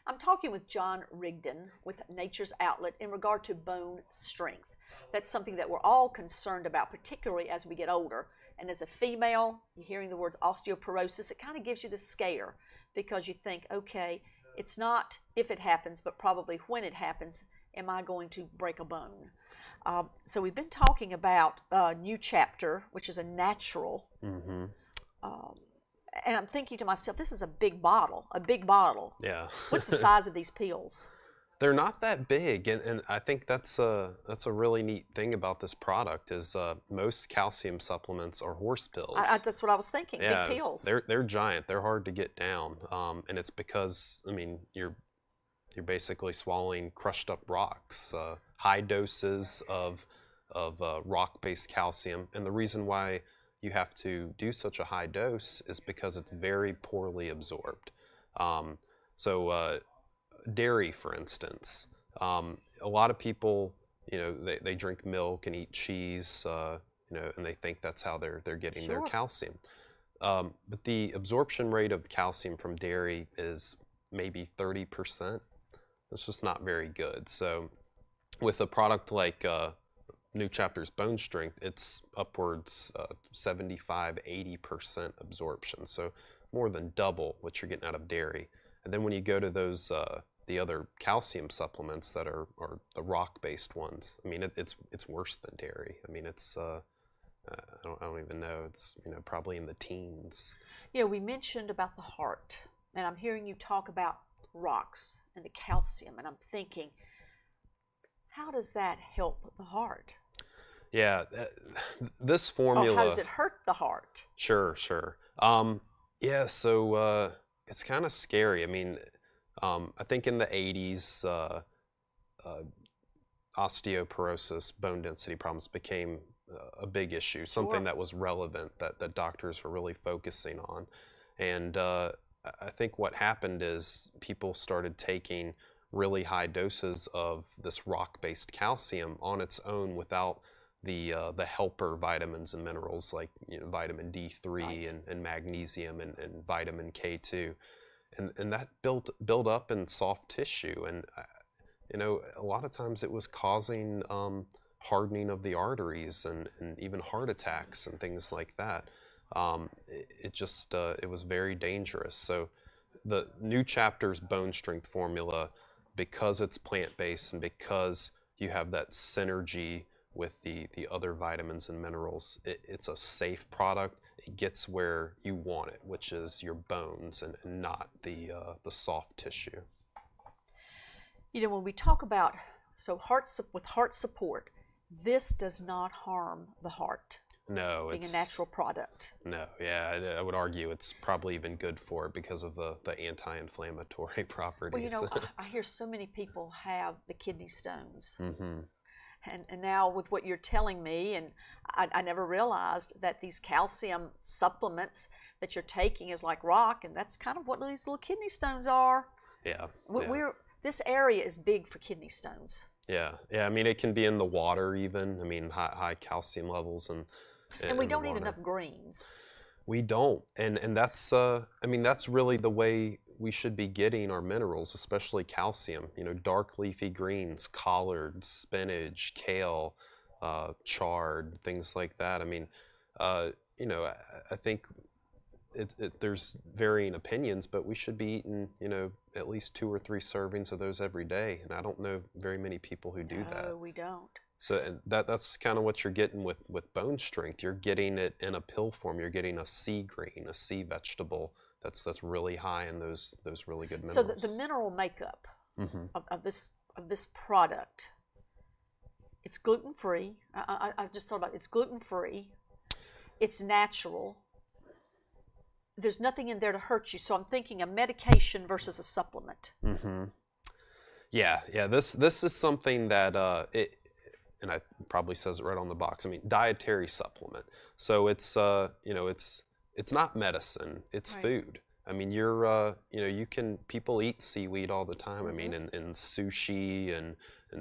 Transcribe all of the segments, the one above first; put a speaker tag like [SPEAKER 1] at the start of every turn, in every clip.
[SPEAKER 1] I'm talking with John Rigdon with Nature's Outlet in regard to bone strength. That's something that we're all concerned about, particularly as we get older. And as a female, you're hearing the words osteoporosis, it kind of gives you the scare because you think, okay, it's not if it happens, but probably when it happens, am I going to break a bone? So we've been talking about New Chapter, which is a natural.
[SPEAKER 2] Mm-hmm.
[SPEAKER 1] And I'm thinking to myself, this is a big bottle, a big bottle.
[SPEAKER 2] Yeah.
[SPEAKER 1] What's the size of these pills?
[SPEAKER 2] They're not that big, and I think that's a really neat thing about this product is most calcium supplements are horse pills.
[SPEAKER 1] That's what I was thinking.
[SPEAKER 2] Yeah,
[SPEAKER 1] big pills.
[SPEAKER 2] They're giant. They're hard to get down, and it's because you're basically swallowing crushed up rocks, high doses of rock-based calcium, and the reason why you have to do such a high dose is because it's very poorly absorbed. So dairy, for instance, a lot of people, they drink milk and eat cheese, and they think that's how they're getting their calcium. But the absorption rate of calcium from dairy is maybe 30%. It's just not very good. So with a product like New Chapter's Bone Strength, it's upwards 75–80% absorption, so more than double what you're getting out of dairy. And then when you go to those the other calcium supplements that are the rock-based ones, it's worse than dairy. It's I don't even know. It's probably in the teens.
[SPEAKER 1] We mentioned about the heart, and I'm hearing you talk about rocks and the calcium, and I'm thinking, how does that help the heart?
[SPEAKER 2] Yeah, this formula.
[SPEAKER 1] How does it hurt the heart?
[SPEAKER 2] Sure. Yeah, so it's kind of scary. I think in the 80s, osteoporosis, bone density problems became a big issue, something that was relevant that doctors were really focusing on. And I think what happened is people started taking really high doses of this rock-based calcium on its own without the helper vitamins and minerals like vitamin D3 and magnesium and vitamin K2. And that built up in soft tissue, and a lot of times it was causing hardening of the arteries and even heart attacks and things like that. It was very dangerous. So the New Chapter's Bone Strength formula, because it's plant-based and because you have that synergy with the other vitamins and minerals, it's a safe product. It gets where you want it, which is your bones and not the soft tissue.
[SPEAKER 1] When we talk about with heart support, this does not harm the heart.
[SPEAKER 2] No,
[SPEAKER 1] being a natural product.
[SPEAKER 2] No, yeah, I would argue it's probably even good for it because of the anti-inflammatory properties.
[SPEAKER 1] Well, I hear so many people have the kidney stones.
[SPEAKER 2] Mm-hmm.
[SPEAKER 1] And now with what you're telling me, and I never realized that these calcium supplements that you're taking is like rock, and that's kind of what these little kidney stones are.
[SPEAKER 2] Yeah.
[SPEAKER 1] This area is big for kidney stones.
[SPEAKER 2] Yeah. It can be in the water even. High calcium levels
[SPEAKER 1] and we don't eat enough greens.
[SPEAKER 2] We don't, and that's really the way we should be getting our minerals, especially calcium. Dark leafy greens, collards, spinach, kale, chard, things like that. I think there's varying opinions, but we should be eating, at least 2 or 3 servings of those every day. And I don't know very many people who do that.
[SPEAKER 1] No, we don't.
[SPEAKER 2] So and that's kind of what you're getting with Bone Strength. You're getting it in a pill form. You're getting a sea green, a sea vegetable that's really high in those really good minerals.
[SPEAKER 1] So the mineral makeup of this product, it's gluten free. I just thought about it. It's gluten free. It's natural. There's nothing in there to hurt you. So I'm thinking a medication versus a supplement.
[SPEAKER 2] Mm-hmm. Yeah. This is something that and it probably says it right on the box. Dietary supplement. So it's it's not medicine. It's food. People eat seaweed all the time. In sushi and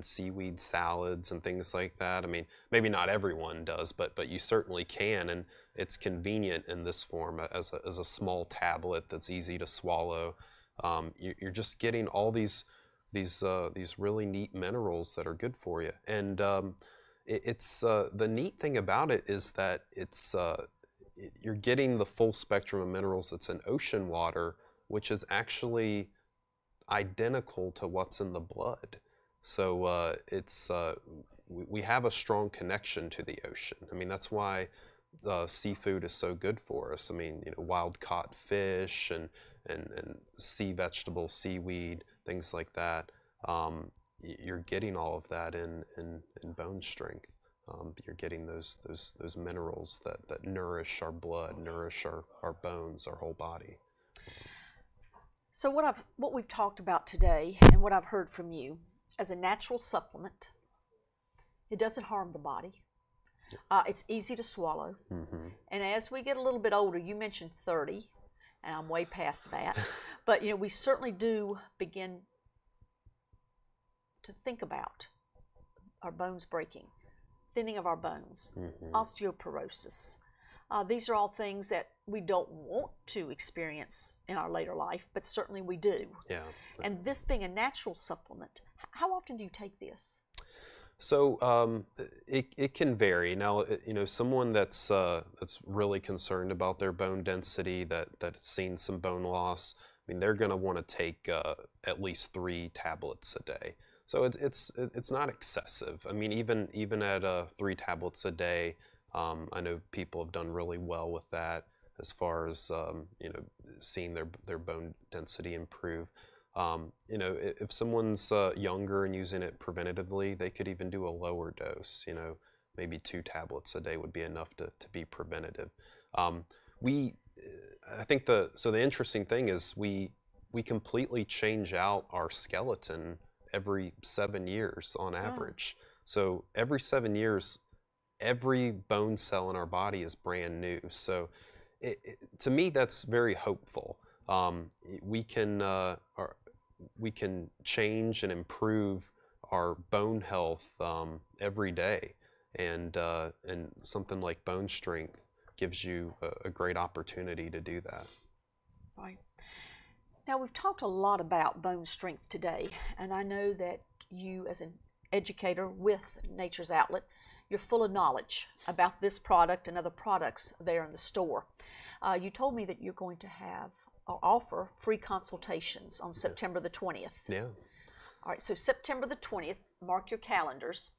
[SPEAKER 2] seaweed salads and things like that. Maybe not everyone does, but you certainly can, and it's convenient in this form as a small tablet that's easy to swallow. You're just getting all these really neat minerals that are good for you. And it's the neat thing about it is that you're getting the full spectrum of minerals that's in ocean water, which is actually identical to what's in the blood. So we have a strong connection to the ocean. I mean, that's why seafood is so good for us. I mean, wild caught fish and sea vegetable, seaweed, things like that. You're getting all of that in bone strength. You're getting those minerals that nourish our blood, nourish our bones, our whole body.
[SPEAKER 1] So what we've talked about today, and what I've heard from you, as a natural supplement, it doesn't harm the body. It's easy to swallow. Mm-hmm. And as we get a little bit older, you mentioned 30, and I'm way past that, but we certainly do begin to think about our bones breaking, thinning of our bones, mm-hmm. osteoporosis. These are all things that we don't want to experience in our later life, but certainly we do.
[SPEAKER 2] Yeah.
[SPEAKER 1] And this being a natural supplement, how often do you take this?
[SPEAKER 2] So it can vary. Now, someone that's really concerned about their bone density, that's seen some bone loss, I mean, they're going to want to take at least 3 tablets a day. So it's not excessive. I mean, even at 3 tablets a day, I know people have done really well with that as far as seeing their bone density improve. If someone's younger and using it preventatively, they could even do a lower dose. Maybe 2 tablets a day would be enough to be preventative. I think the interesting thing is we completely change out our skeleton every 7 years on average. Oh. So every 7 years, every bone cell in our body is brand new. So to me, that's very hopeful. We can change and improve our bone health every day, and something like bone strength gives you a great opportunity to do that.
[SPEAKER 1] Right. Now, we've talked a lot about bone strength today, and I know that you, as an educator with Nature's Outlet, you're full of knowledge about this product and other products there in the store. You told me that you're going to have or offer free consultations on September the 20th.
[SPEAKER 2] Yeah.
[SPEAKER 1] All right, so September the 20th, mark your calendars.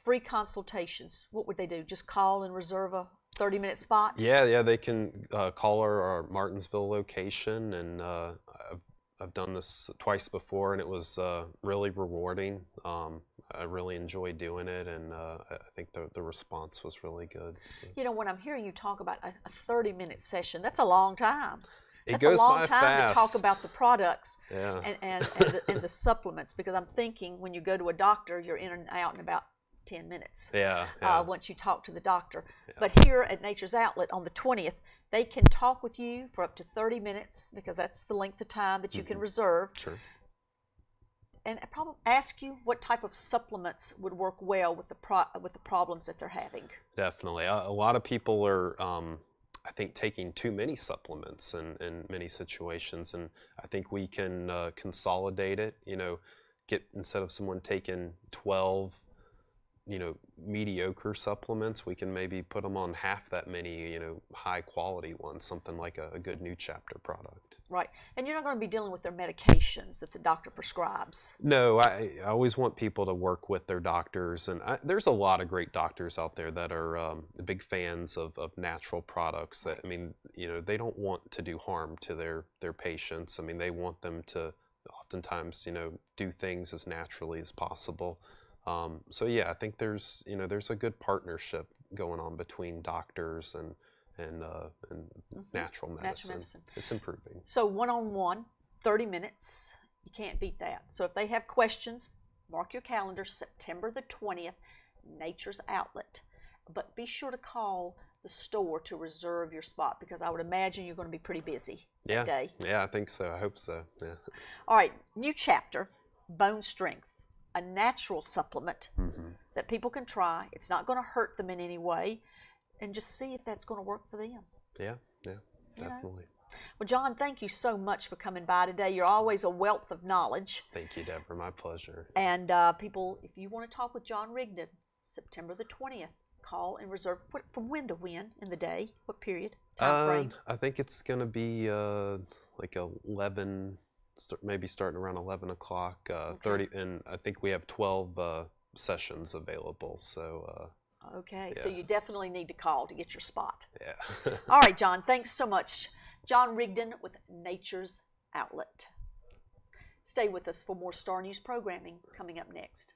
[SPEAKER 1] Free consultations, what would they do? Just call and reserve a 30-minute spot?
[SPEAKER 2] Yeah, they can call our Martinsville location, and I've done this twice before, and it was really rewarding. I really enjoyed doing it, and I think the response was really good. So.
[SPEAKER 1] When I'm hearing you talk about a 30-minute session, that's a long time.
[SPEAKER 2] It goes by fast.
[SPEAKER 1] That's a long time to talk about the products
[SPEAKER 2] yeah.
[SPEAKER 1] and the supplements, because I'm thinking when you go to a doctor, you're in and out in about 10 minutes.
[SPEAKER 2] Yeah.
[SPEAKER 1] Once you talk to the doctor.
[SPEAKER 2] Yeah.
[SPEAKER 1] But here at Nature's Outlet on the 20th, they can talk with you for up to 30 minutes, because that's the length of time that you can reserve.
[SPEAKER 2] Sure.
[SPEAKER 1] And I probably ask you what type of supplements would work well with the problems that they're having.
[SPEAKER 2] Definitely. A lot of people are, I think, taking too many supplements in many situations, and I think we can consolidate it. Instead of someone taking 12 mediocre supplements, we can maybe put them on half that many, high quality ones, something like a good New Chapter product.
[SPEAKER 1] Right. And you're not going to be dealing with their medications that the doctor prescribes.
[SPEAKER 2] No, I always want people to work with their doctors, and there's a lot of great doctors out there that are big fans of natural products that, they don't want to do harm to their patients. They want them to oftentimes, do things as naturally as possible. So yeah, I think there's a good partnership going on between doctors and natural medicine. It's improving.
[SPEAKER 1] So one-on-one, 30 minutes, you can't beat that. So if they have questions, mark your calendar, September the 20th, Nature's Outlet. But be sure to call the store to reserve your spot, because I would imagine you're going to be pretty busy that day.
[SPEAKER 2] Yeah, I think so. I hope so. Yeah.
[SPEAKER 1] All right, New Chapter, Bone Strength. A natural supplement that people can try. It's not going to hurt them in any way, and just see if that's going to work for them.
[SPEAKER 2] Yeah, definitely.
[SPEAKER 1] Well, John, thank you so much for coming by today. You're always a wealth of knowledge.
[SPEAKER 2] Thank you, Deborah. My pleasure.
[SPEAKER 1] And people, if you want to talk with John Rigdon, September the 20th, call and reserve. From when to when in the day? What period? Time frame?
[SPEAKER 2] I think it's going to be like 11, maybe starting around 11 o'clock,
[SPEAKER 1] Okay.
[SPEAKER 2] 30, and I think we have 12 sessions available. So,
[SPEAKER 1] okay,
[SPEAKER 2] yeah.
[SPEAKER 1] so you definitely need to call to get your spot.
[SPEAKER 2] Yeah.
[SPEAKER 1] All right, John, thanks so much. John Rigdon with Nature's Outlet. Stay with us for more Star News programming coming up next.